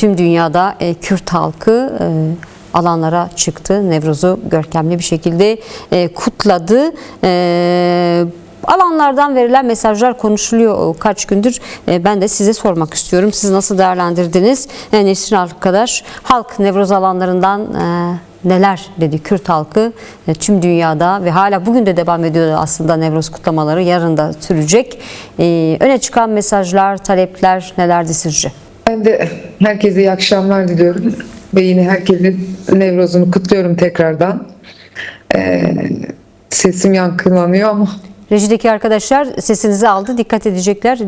tüm dünyada Kürt halkı alanlara çıktı. Nevruz'u görkemli bir şekilde kutladı. Alanlardan verilen mesajlar konuşuluyor kaç gündür. Ben de size sormak istiyorum. Siz nasıl değerlendirdiniz? Nesrin arkadaş, halk Nevruz alanlarından neler dedi Kürt halkı tüm dünyada ve hala bugün de devam ediyor aslında Nevruz kutlamaları, yarın da sürecek. Öne çıkan mesajlar, talepler nelerdi sizce? Ben de herkese iyi akşamlar diliyorum ve yine herkesin Nevruz'unu kutluyorum tekrardan. Sesim yankılanıyor ama. Rejideki arkadaşlar sesinizi aldı, dikkat edecekler.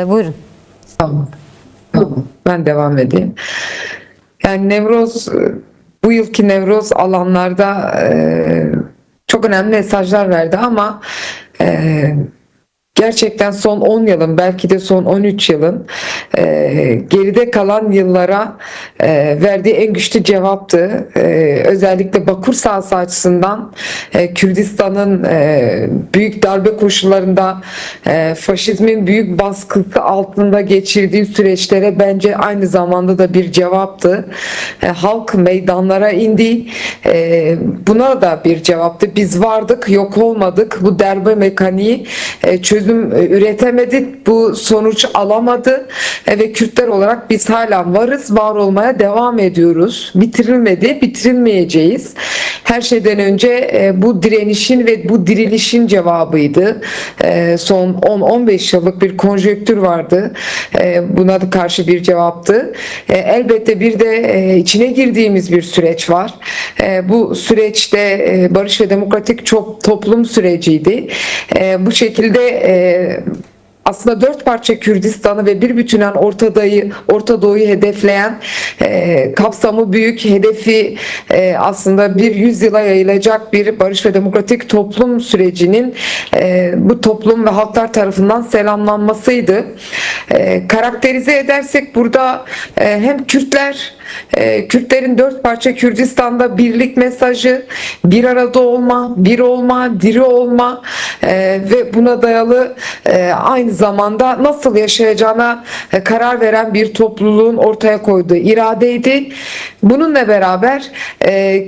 Buyurun. Tamam. Ben devam edeyim. Yani Nevruz, bu yılki Nevruz alanlarda çok önemli mesajlar verdi ama gerçekten son 10 yılın, belki de son 13 yılın geride kalan yıllara verdiği en güçlü cevaptı. Özellikle Bakur sahası açısından Kürdistan'ın büyük darbe koşullarında faşizmin büyük baskısı altında geçirdiği süreçlere bence aynı zamanda da bir cevaptı. Halk meydanlara indi. Buna da bir cevaptı. Biz vardık, yok olmadık. Bu darbe mekaniği çözüm üretemedik, bu sonuç alamadı ve Kürtler olarak biz hala varız, var olmaya devam ediyoruz. Bitirilmedi, bitirilmeyeceğiz. Her şeyden önce bu direnişin ve bu dirilişin cevabıydı. Son 10-15 yıllık bir konjonktür vardı. Buna da karşı bir cevaptı. Elbette bir de içine girdiğimiz bir süreç var. Bu süreçte barış ve demokratik çok toplum süreciydi. Bu şekilde aslında 4 parça Kürdistan'ı ve bir bütünen Orta Doğu'yu hedefleyen kapsamı büyük, hedefi aslında bir yüzyıla yayılacak bir barış ve demokratik toplum sürecinin bu toplum ve halklar tarafından selamlanmasıydı. Karakterize edersek burada hem Kürtlerin 4 parça Kürdistan'da birlik mesajı, bir arada olma, bir olma, diri olma ve buna dayalı aynı zamanda nasıl yaşayacağına karar veren bir topluluğun ortaya koyduğu iradeydi. Bununla beraber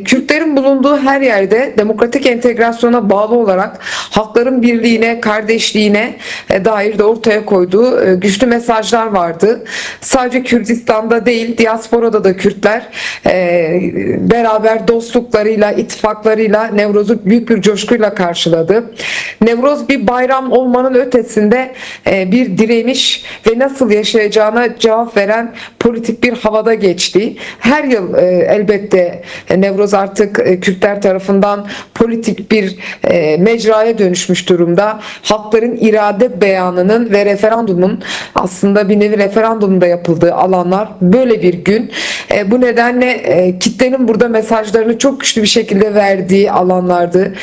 Kürtlerin bulunduğu her yerde demokratik entegrasyona bağlı olarak halkların birliğine, kardeşliğine dair de ortaya koyduğu güçlü mesajlar vardı. Sadece Kürdistan'da değil, diasporada da Kürtler beraber dostluklarıyla, ittifaklarıyla Nevruz'u büyük bir coşkuyla karşıladı. Nevruz bir bayram olmanın ötesinde bir direniş ve nasıl yaşayacağına cevap veren politik bir havada geçti. Her yıl elbette Nevruz artık Kürtler tarafından politik bir mecraya dönüşmüş durumda. Halkların irade beyanının ve referandumun, aslında bir nevi referandumda yapıldığı alanlar böyle bir gün. Bu nedenle kitlenin burada mesajlarını çok güçlü bir şekilde verdiği alanlardı.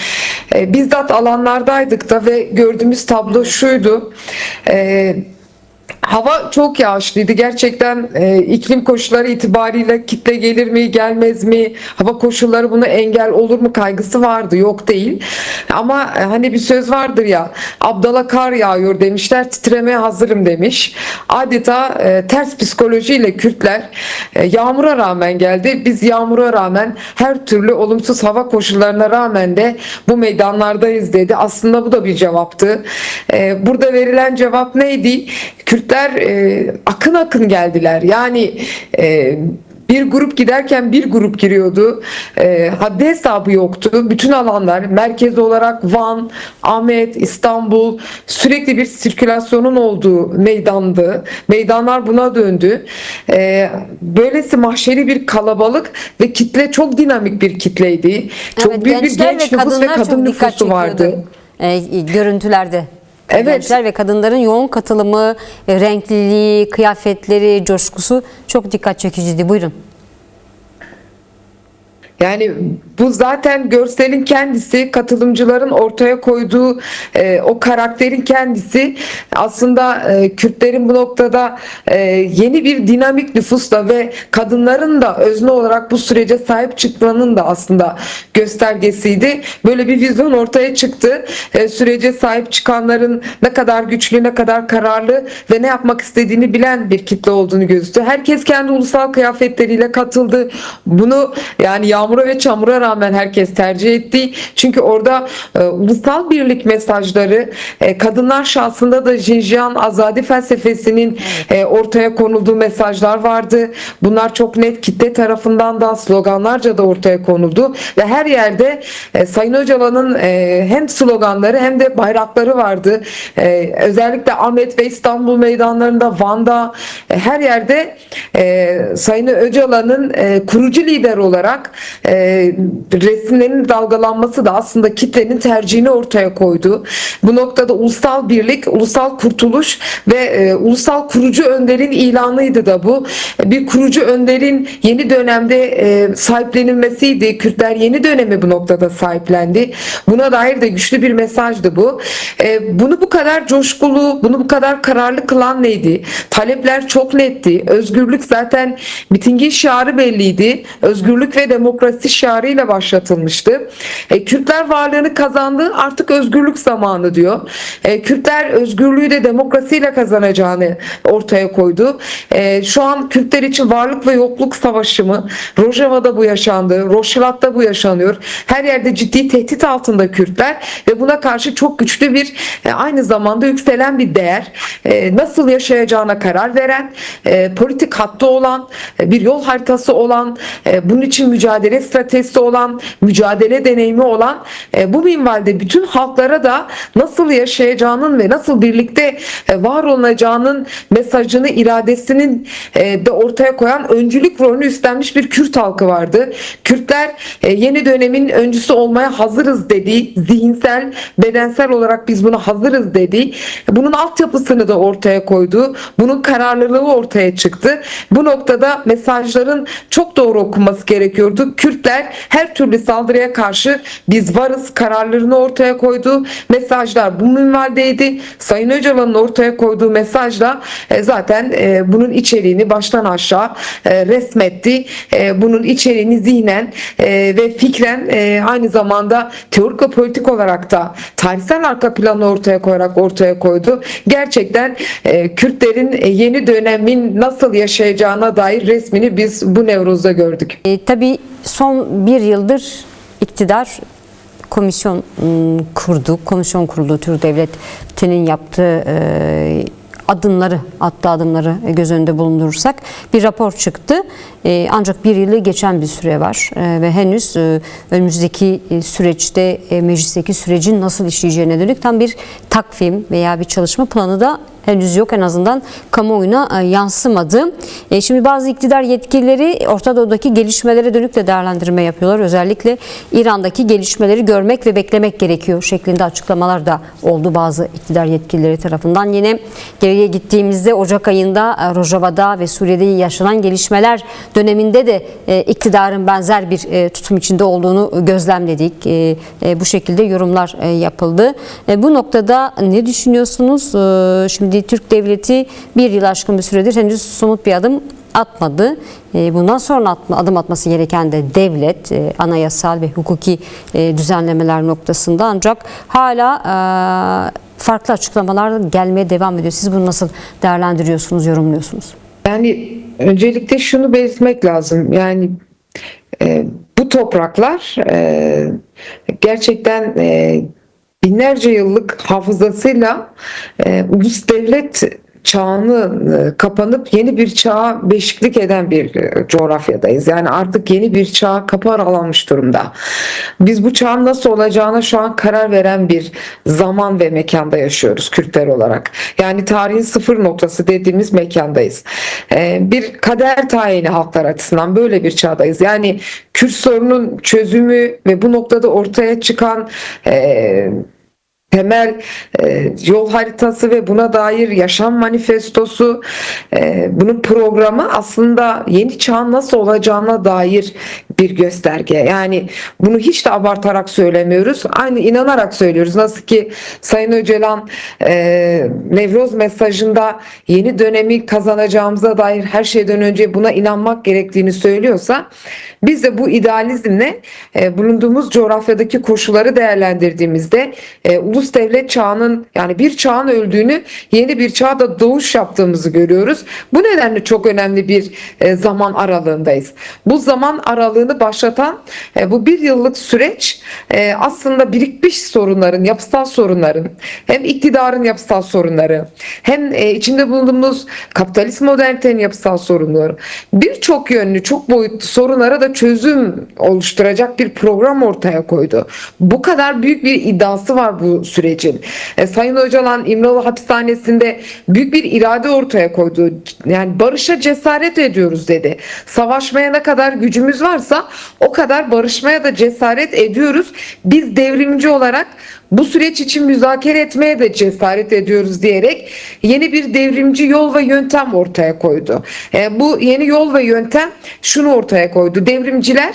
Bizzat alanlardaydık da ve gördüğümüz tablo şuydu. Hava çok yağışlıydı. Gerçekten iklim koşulları itibariyle kitle gelir mi, gelmez mi? Hava koşulları buna engel olur mu kaygısı vardı. Yok değil. Ama hani bir söz vardır ya, Abdala kar yağıyor demişler, titremeye hazırım demiş. Adeta ters psikolojiyle Kürtler yağmura rağmen geldi. Biz yağmura rağmen, her türlü olumsuz hava koşullarına rağmen de bu meydanlardayız dedi. Aslında bu da bir cevaptı. Burada verilen cevap neydi? Kürtler akın akın geldiler. Yani bir grup giderken bir grup giriyordu. Haddi hesabı yoktu. Bütün alanlar merkez olarak Van, Ahmet, İstanbul, sürekli bir sirkülasyonun olduğu meydandı. Meydanlar buna döndü. Böylesi mahşeri bir kalabalık ve kitle çok dinamik bir kitleydi. Çok Evet, büyük bir genç nüfus ve kadın nüfusu vardı. Görüntülerde. Evet. Gençler ve kadınların yoğun katılımı, renkliliği, kıyafetleri, coşkusu çok dikkat çekiciydi. Buyurun. Yani bu zaten görselin kendisi, katılımcıların ortaya koyduğu o karakterin kendisi aslında Kürtlerin bu noktada yeni bir dinamik nüfusla ve kadınların da özne olarak bu sürece sahip çıkmanın da aslında göstergesiydi. Böyle bir vizyon ortaya çıktı. Sürece sahip çıkanların ne kadar güçlü, ne kadar kararlı ve ne yapmak istediğini bilen bir kitle olduğunu gözüktü. Herkes kendi ulusal kıyafetleriyle katıldı. Bunu yani yağmura ve çamura rağmen herkes tercih etti. Çünkü orada ulusal birlik mesajları, kadınlar şahsında da Jinjiyan Azadi felsefesinin ortaya konulduğu mesajlar vardı. Bunlar çok net kitle tarafından da sloganlarca da ortaya konuldu ve her yerde Sayın Öcalan'ın hem sloganları hem de bayrakları vardı. Özellikle Ahmet ve İstanbul meydanlarında, Van'da, her yerde Sayın Öcalan'ın kurucu lider olarak resimlerinin dalgalanması da aslında kitlenin tercihini ortaya koydu. Bu noktada ulusal birlik, ulusal kurtuluş ve ulusal kurucu önderin ilanıydı da bu. Bir kurucu önderin yeni dönemde sahiplenilmesiydi. Kürtler yeni dönemi bu noktada sahiplendi. Buna dair de güçlü bir mesajdı bu. Bunu bu kadar coşkulu, bunu bu kadar kararlı kılan neydi? Talepler çok netti. Özgürlük zaten mitingin şiarı belliydi. Özgürlük ve demokrasi şiarıyla başlatılmıştı. Kürtler varlığını kazandı, artık özgürlük zamanı diyor. Kürtler özgürlüğü de demokrasiyle kazanacağını ortaya koydu. Şu an Kürtler için varlık ve yokluk savaşı mı? Rojava'da bu yaşandı, Roşilat'ta bu yaşanıyor. Her yerde ciddi tehdit altında Kürtler ve buna karşı çok güçlü bir aynı zamanda yükselen bir değer. Nasıl yaşayacağına karar veren, politik hattı olan, bir yol haritası olan, bunun için mücadele stratejisi olan, mücadele deneyimi olan bu minvalde bütün halklara da nasıl yaşayacağının ve nasıl birlikte var olacağının mesajını, iradesinin de ortaya koyan öncülük rolünü üstlenmiş bir Kürt halkı vardı. Kürtler yeni dönemin öncüsü olmaya hazırız dedi. Zihinsel, bedensel olarak biz buna hazırız dedi. Bunun altyapısını da ortaya koydu. Bunun kararlılığı ortaya çıktı. Bu noktada mesajların çok doğru okunması gerekiyordu. Kürtler her türlü saldırıya karşı biz varız kararlarını ortaya koydu. Mesajlar bu minvaldeydi. Sayın Öcalan'ın ortaya koyduğu mesajla zaten bunun içeriğini baştan aşağı resmetti. Bunun içeriğini zihnen ve fikren aynı zamanda teorik ve politik olarak da tarihsel arka planı ortaya koyarak ortaya koydu. Gerçekten Kürtlerin yeni dönemin nasıl yaşayacağına dair resmini biz bu Nevruz'da gördük. Tabii son bir yıldır iktidar komisyon kurdu. Komisyon kurulu Türk Devleti'nin yaptığı attığı adımları göz önünde bulundurursak bir rapor çıktı. Ancak bir yılı geçen bir süre var ve henüz önümüzdeki süreçte meclisteki sürecin nasıl işleyeceğine dönük tam bir takvim veya bir çalışma planı da henüz yok, en azından kamuoyuna yansımadı. Şimdi bazı iktidar yetkilileri Orta Doğu'daki gelişmelere dönük de değerlendirme yapıyorlar. Özellikle İran'daki gelişmeleri görmek ve beklemek gerekiyor şeklinde açıklamalar da oldu bazı iktidar yetkilileri tarafından. Yine geriye gittiğimizde Ocak ayında Rojava'da ve Suriye'de yaşanan gelişmeler döneminde de iktidarın benzer bir tutum içinde olduğunu gözlemledik. Bu şekilde yorumlar yapıldı. Bu noktada ne düşünüyorsunuz? Şimdi Türk Devleti bir yıl aşkın bir süredir henüz somut bir adım atmadı. Bundan sonra adım atması gereken de devlet, anayasal ve hukuki düzenlemeler noktasında, ancak hala farklı açıklamalar gelmeye devam ediyor. Siz bunu nasıl değerlendiriyorsunuz, yorumluyorsunuz? Yani öncelikle şunu belirtmek lazım. Yani bu topraklar gerçekten binlerce yıllık hafızasıyla ulus devlet çağını kapanıp yeni bir çağa beşiklik eden bir coğrafyadayız. Yani artık yeni bir çağa kapı aralanmış durumda. Biz bu çağın nasıl olacağına şu an karar veren bir zaman ve mekanda yaşıyoruz Kürtler olarak. Yani tarihin sıfır noktası dediğimiz mekandayız. Bir kader tayini halklar açısından böyle bir çağdayız. Yani Kürt sorunun çözümü ve bu noktada ortaya çıkan temel yol haritası ve buna dair yaşam manifestosu, bunun programı aslında yeni çağın nasıl olacağına dair bir gösterge. Yani bunu hiç de abartarak söylemiyoruz. Aynı inanarak söylüyoruz. Nasıl ki Sayın Öcalan Nevroz mesajında yeni dönemi kazanacağımıza dair her şeyden önce buna inanmak gerektiğini söylüyorsa, biz de bu idealizmle bulunduğumuz coğrafyadaki koşulları değerlendirdiğimizde ulus devlet çağının, yani bir çağın öldüğünü, yeni bir çağda doğuş yaptığımızı görüyoruz. Bu nedenle çok önemli bir zaman aralığındayız. Bu zaman aralığını başlatan bu bir yıllık süreç aslında birikmiş sorunların, yapısal sorunların, hem iktidarın yapısal sorunları, hem içinde bulunduğumuz kapitalist modernitenin yapısal sorunları, birçok yönlü, çok boyutlu sorunlara da çözüm oluşturacak bir program ortaya koydu. Bu kadar büyük bir iddiası var bu sürecin. Sayın Öcalan İmralı hapishanesinde büyük bir irade ortaya koydu. Yani barışa cesaret ediyoruz dedi. Savaşmaya ne kadar gücümüz varsa o kadar barışmaya da cesaret ediyoruz. Biz devrimci olarak bu süreç için müzakere etmeye de cesaret ediyoruz diyerek yeni bir devrimci yol ve yöntem ortaya koydu. Bu yeni yol ve yöntem şunu ortaya koydu. Devrimciler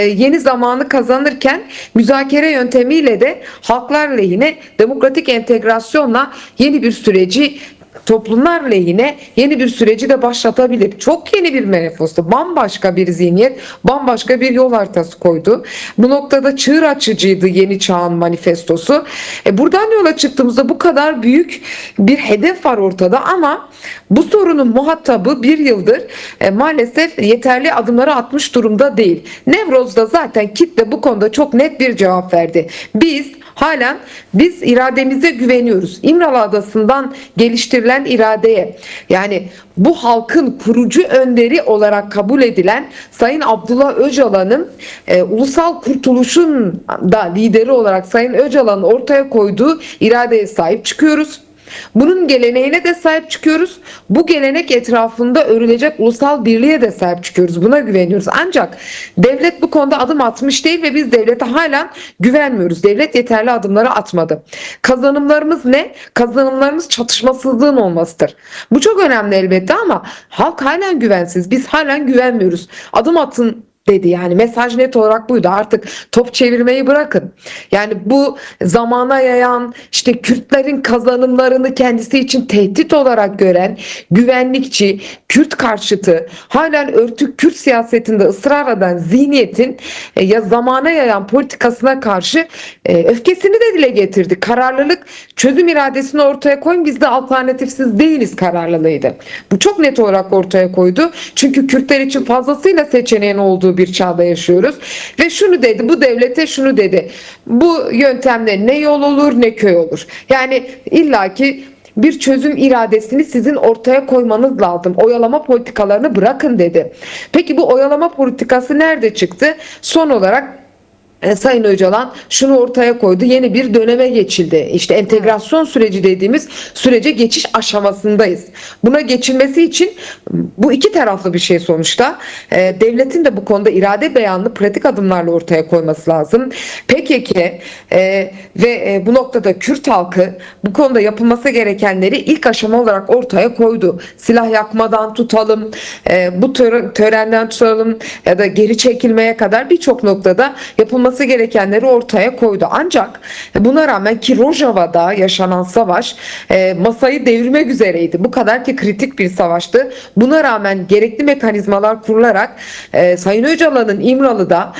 yeni zamanı kazanırken müzakere yöntemiyle de halklar lehine, demokratik entegrasyonla yeni bir süreci, toplumlar lehine yeni bir süreci de başlatabilir. Çok yeni bir manifesto, bambaşka bir zihniyet, bambaşka bir yol haritası koydu. Bu noktada çığır açıcıydı yeni çağın manifestosu. Buradan yola çıktığımızda bu kadar büyük bir hedef var ortada ama bu sorunun muhatabı bir yıldır maalesef yeterli adımları atmış durumda değil. Nevroz'da zaten kitle bu konuda çok net bir cevap verdi. Biz irademize güveniyoruz. İmralı Adası'ndan geliştirilen iradeye, yani bu halkın kurucu önderi olarak kabul edilen Sayın Abdullah Öcalan'ın ulusal kurtuluşun da lideri olarak Sayın Öcalan'ın ortaya koyduğu iradeye sahip çıkıyoruz. Bunun geleneğine de sahip çıkıyoruz. Bu gelenek etrafında örülecek ulusal birliğe de sahip çıkıyoruz. Buna güveniyoruz. Ancak devlet bu konuda adım atmış değil ve biz devlete halen güvenmiyoruz. Devlet yeterli adımları atmadı. Kazanımlarımız ne? Kazanımlarımız çatışmasızlığın olmasıdır. Bu çok önemli elbette ama halk halen güvensiz. Biz halen güvenmiyoruz. Adım atın dedi. Yani mesaj net olarak buydu. Artık top çevirmeyi bırakın. Yani bu zamana yayan, işte Kürtlerin kazanımlarını kendisi için tehdit olarak gören güvenlikçi, Kürt karşıtı, halen örtük Kürt siyasetinde ısrar eden zihniyetin ya zamana yayan politikasına karşı öfkesini de dile getirdi. Kararlılık, çözüm iradesini ortaya koyun, biz de alternatifsiz değiliz kararlılığıydı. Bu çok net olarak ortaya koydu. Çünkü Kürtler için fazlasıyla seçeneğin olduğu bir çağda yaşıyoruz. Ve şunu dedi, bu devlete şunu dedi: bu yöntemle ne yol olur ne köy olur. Yani illaki bir çözüm iradesini sizin ortaya koymanız lazım. Oyalama politikalarını bırakın dedi. Peki bu oyalama politikası nerede çıktı? Son olarak Sayın Öcalan şunu ortaya koydu: yeni bir döneme geçildi. İşte entegrasyon süreci dediğimiz sürece geçiş aşamasındayız. Buna geçilmesi için bu iki taraflı bir şey sonuçta. Devletin de bu konuda irade beyanını pratik adımlarla ortaya koyması lazım. PKK ve bu noktada Kürt halkı bu konuda yapılması gerekenleri ilk aşama olarak ortaya koydu. Silah yakmadan tutalım, bu törenden tutalım ya da geri çekilmeye kadar birçok noktada yapılması gerekenleri ortaya koydu. Ancak buna rağmen, ki Rojava'da yaşanan savaş masayı devirmek üzereydi. Bu kadar ki kritik bir savaştı. Buna rağmen gerekli mekanizmalar kurularak Sayın Öcalan'ın İmralı'da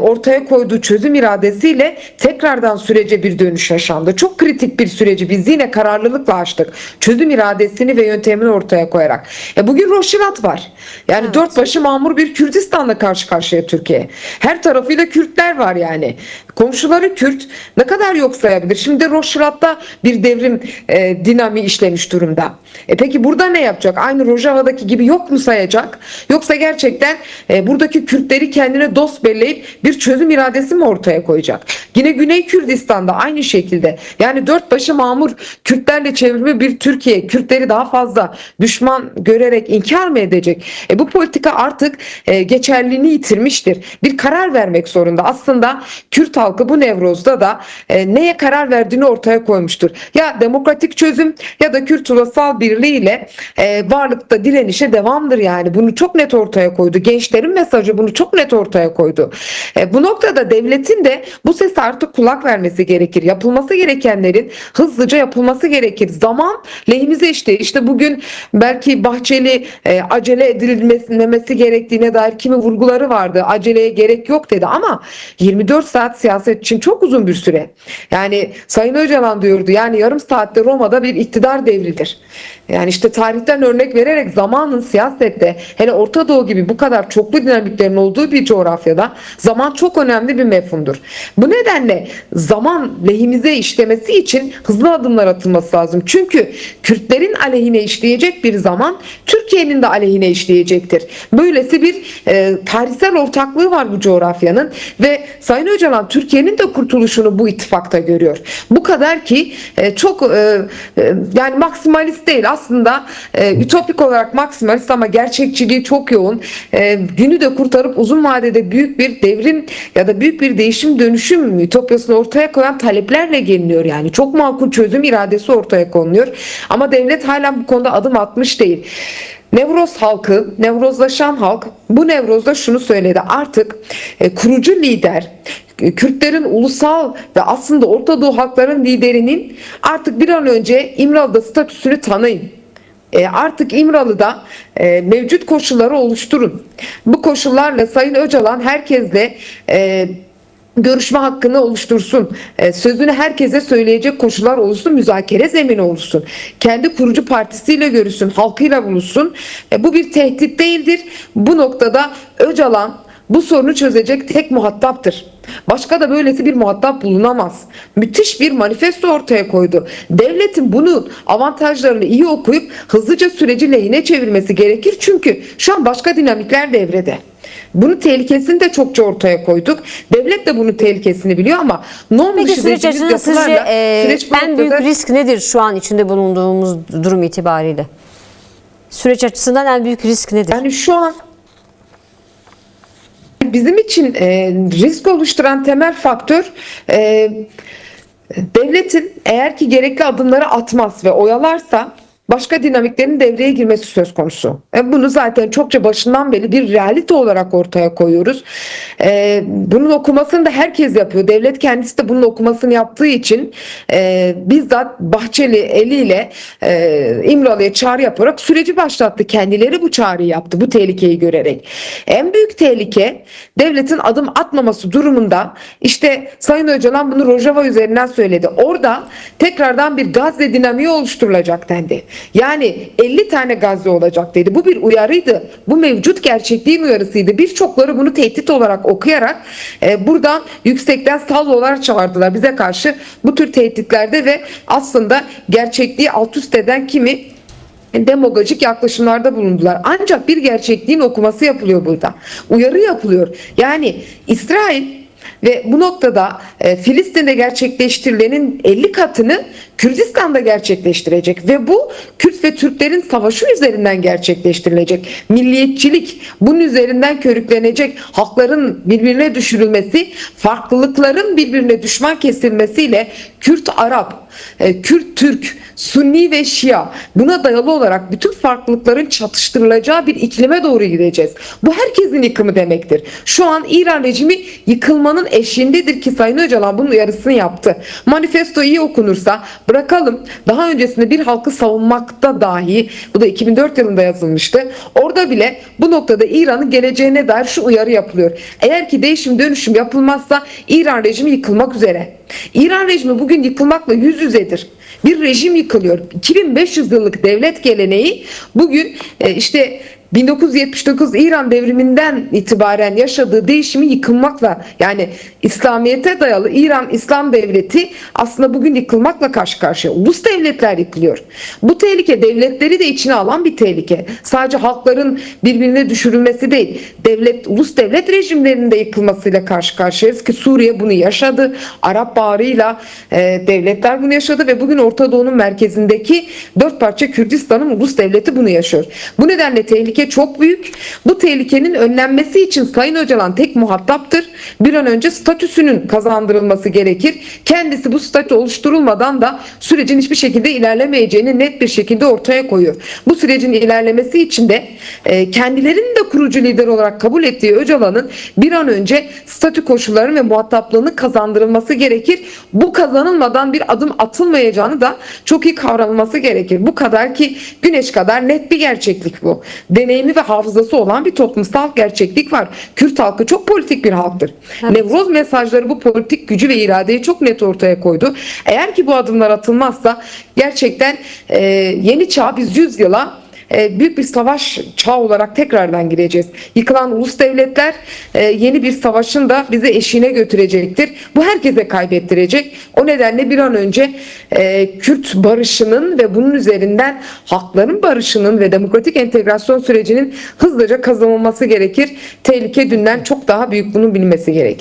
ortaya koyduğu çözüm iradesiyle tekrardan sürece bir dönüş yaşandı. Çok kritik bir süreci biz yine kararlılıkla açtık. Çözüm iradesini ve yöntemini ortaya koyarak. Bugün Roşirat var. Yani evet, dört başı mamur bir Kürtistan'la karşı karşıya Türkiye. Her tarafıyla Kürtler var yani. Komşuları Kürt. Ne kadar yok sayabilir? Şimdi Roşirat'ta bir devrim dinamiği işlemiş durumda. Peki burada ne yapacak? Aynı Rojava'daki gibi yok mu sayacak? Yoksa gerçekten buradaki Kürtleri kendine dost belleyip bir çözüm iradesi mi ortaya koyacak? Yine Güney Kürdistan'da aynı şekilde. Yani dört başı mamur Kürtlerle çevrili bir Türkiye Kürtleri daha fazla düşman görerek inkar mı edecek? Bu politika artık geçerliliğini yitirmiştir. Bir karar vermek zorunda. Aslında Kürt halkı bu Nevroz'da da neye karar verdiğini ortaya koymuştur. Ya demokratik çözüm ya da Kürt ulusal bir birliğiyle varlıkta direnişe devamdır yani. Bunu çok net ortaya koydu. Gençlerin mesajı bunu çok net ortaya koydu. Bu noktada devletin de bu sese artık kulak vermesi gerekir. Yapılması gerekenlerin hızlıca yapılması gerekir. Zaman lehimize işliyor. İşte bugün belki Bahçeli acele edilmesi gerektiğine dair kimi vurguları vardı. Aceleye gerek yok dedi ama 24 saat siyaset için çok uzun bir süre. Yani Sayın Öcalan diyordu yani yarım saatte Roma'da bir iktidar devrilir. Yani işte tarihten örnek vererek zamanın siyasette hele Orta Doğu gibi bu kadar çoklu dinamiklerin olduğu bir coğrafyada zaman çok önemli bir mefhumdur. Bu nedenle zaman lehimize işlemesi için hızlı adımlar atılması lazım. Çünkü Kürtlerin aleyhine işleyecek bir zaman Türkiye'nin de aleyhine işleyecektir. Böylesi bir tarihsel ortaklığı var bu coğrafyanın ve Sayın Öcalan Türkiye'nin de kurtuluşunu bu ittifakta görüyor. Bu kadar ki çok yani maksimalist değil aslında ütopik olarak maksimalist ama gerçekçiliği çok yoğun. Günü de kurtarıp uzun vadede büyük bir devrim ya da büyük bir değişim dönüşüm ütopyasını ortaya koyan taleplerle geliniyor yani. Çok makul çözüm iradesi ortaya konuluyor. Ama devlet hala bu konuda adım atmış değil. Nevroz halkı, Nevrozlaşan halk bu Nevroz'da şunu söyledi. Artık kurucu lider, Kürtlerin ulusal ve aslında Orta Doğu halkların liderinin artık bir an önce İmralı'da statüsünü tanıyın. Artık İmralı'da mevcut koşulları oluşturun. Bu koşullarla Sayın Öcalan herkesle görüşme hakkını oluştursun. Sözünü herkese söyleyecek koşullar oluşsun. Müzakere zemini oluşsun. Kendi kurucu partisiyle görüşsün. Halkıyla buluşsun. Bu bir tehdit değildir. Bu noktada Öcalan bu sorunu çözecek tek muhataptır. Başka da böylesi bir muhatap bulunamaz. Müthiş bir manifesto ortaya koydu. Devletin bunun avantajlarını iyi okuyup hızlıca süreci lehine çevirmesi gerekir. Çünkü şu an başka dinamikler devrede. Bunun tehlikesini de çokça ortaya koyduk. Devlet de bunun tehlikesini biliyor ama norm Peki dışı süreç dediğimiz açısından sizce yapılarla süreç bu en büyük noktada- risk nedir şu an içinde bulunduğumuz durum itibariyle? Süreç açısından en büyük risk nedir? Yani şu an bizim için risk oluşturan temel faktör devletin eğer ki gerekli adımları atmaz ve oyalarsa başka dinamiklerin devreye girmesi söz konusu. Bunu zaten çokça başından beri bir realite olarak ortaya koyuyoruz. Bunun okumasını da herkes yapıyor. Devlet kendisi de bunun okumasını yaptığı için bizzat Bahçeli eliyle İmralı'ya çağrı yaparak süreci başlattı. Kendileri bu çağrıyı yaptı bu tehlikeyi görerek. En büyük tehlike devletin adım atmaması durumunda işte Sayın Öcalan bunu Rojava üzerinden söyledi. Orada tekrardan bir Gazze dinamiği oluşturulacak dendi. Yani 50 tane Gazze olacak dedi. Bu bir uyarıydı. Bu mevcut gerçekliğin uyarısıydı. Birçokları bunu tehdit olarak okuyarak buradan yüksekten salvolar çağırdılar bize karşı bu tür tehditlerde ve aslında gerçekliği alt üst eden kimi demagojik yaklaşımlarda bulundular. Ancak bir gerçekliğin okuması yapılıyor burada. Uyarı yapılıyor. Yani İsrail ve bu noktada Filistin'de gerçekleştirilenin 50 katını Kürdistan'da gerçekleştirecek ve bu Kürt ve Türklerin savaşı üzerinden gerçekleştirilecek. Milliyetçilik bunun üzerinden körüklenecek. Halkların birbirine düşürülmesi, farklılıkların birbirine düşman kesilmesiyle Kürt-Arap, Kürt-Türk, Sunni ve Şia buna dayalı olarak bütün farklılıkların çatıştırılacağı bir iklime doğru gideceğiz. Bu herkesin yıkımı demektir. Şu an İran rejimi yıkılmanın eşiğindedir ki Sayın Öcalan bunun uyarısını yaptı. Manifesto iyi okunursa bırakalım daha öncesinde bir halkı savunmakta dahi bu da 2004 yılında yazılmıştı. Orada bile bu noktada İran'ın geleceğine dair şu uyarı yapılıyor. Eğer ki değişim dönüşüm yapılmazsa İran rejimi yıkılmak üzere. İran rejimi bugün yıkılmakla yüz yüzedir. Bir rejim yıkılıyor. 2500 yıllık devlet geleneği bugün işte 1979 İran devriminden itibaren yaşadığı değişimi yıkılmakla yani İslamiyet'e dayalı İran İslam devleti aslında bugün yıkılmakla karşı karşıya. Ulus devletler yıkılıyor. Bu tehlike devletleri de içine alan bir tehlike. Sadece halkların birbirine düşürülmesi değil. Ulus devlet rejimlerinin de yıkılmasıyla karşı karşıyayız ki Suriye bunu yaşadı. Arap Baharı'yla devletler bunu yaşadı ve bugün Orta Doğu'nun merkezindeki 4 parça Kürdistan'ın ulus devleti bunu yaşıyor. Bu nedenle tehlike tehlike çok büyük. Bu tehlikenin önlenmesi için Sayın Öcalan tek muhataptır. Bir an önce statüsünün kazandırılması gerekir. Kendisi bu statü oluşturulmadan da sürecin hiçbir şekilde ilerlemeyeceğini net bir şekilde ortaya koyuyor. Bu sürecin ilerlemesi için de kendilerinin de kurucu lider olarak kabul ettiği Öcalan'ın bir an önce statü koşulları ve muhataplığını kazandırılması gerekir. Bu kazanılmadan bir adım atılmayacağını da çok iyi kavranılması gerekir. Bu kadar ki güneş kadar net bir gerçeklik bu. Deneyimi ve hafızası olan bir toplumsal gerçeklik var. Kürt halkı çok politik bir halktır. Evet. Nevroz mesajları bu politik gücü ve iradeyi çok net ortaya koydu. Eğer ki bu adımlar atılmazsa gerçekten yeni çağ biz 100 yıla büyük bir savaş çağı olarak tekrardan gireceğiz. Yıkılan ulus devletler yeni bir savaşın da bizi eşiğine götürecektir. Bu herkese kaybettirecek. O nedenle bir an önce Kürt barışının ve bunun üzerinden halkların barışının ve demokratik entegrasyon sürecinin hızlıca kazanılması gerekir. Tehlike dünden çok daha büyük, bunun bilmesi gerekir.